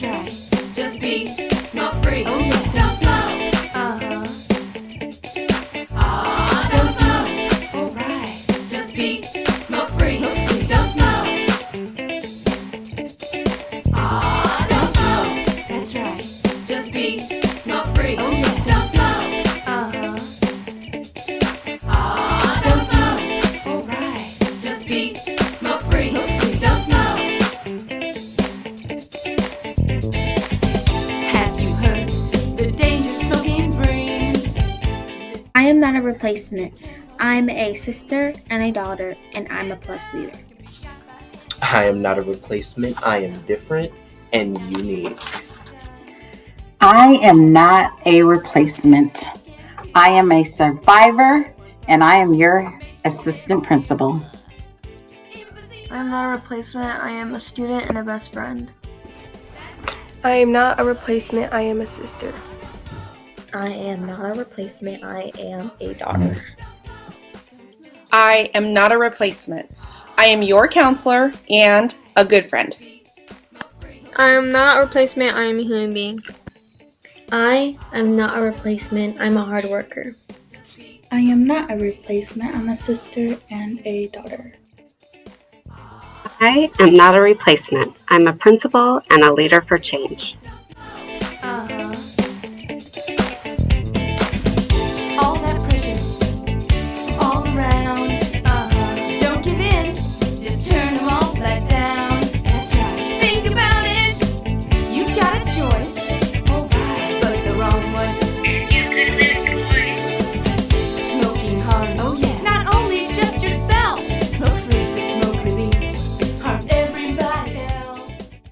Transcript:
That's right. Just be smoke free. Oh yeah. Don't smoke. Don't smoke. Alright. Just be smoke free. Don't smoke. Don't smoke. That's right. Just be smoke free. Oh yeah. Don't smoke. Don't smoke. Alright. Just be smoke free. Don't smoke. Have you heard the danger smoking brings? I am not a replacement. I'm a sister and a daughter, and I'm a plus leader. I am not a replacement. I am different and unique. I am not a replacement. I am a survivor, and I am your assistant principal. I am not a replacement. I am a student and a best friend. I am not a replacement. I am a sister. I am not a replacement. I am a daughter. I am not a replacement. I am your counselor and a good friend. I am not a replacement. I am a human being. I am not a replacement. I'm a hard worker. I am not a replacement. I'm a sister and a daughter. I am not a replacement. I'm a principal and a leader for change.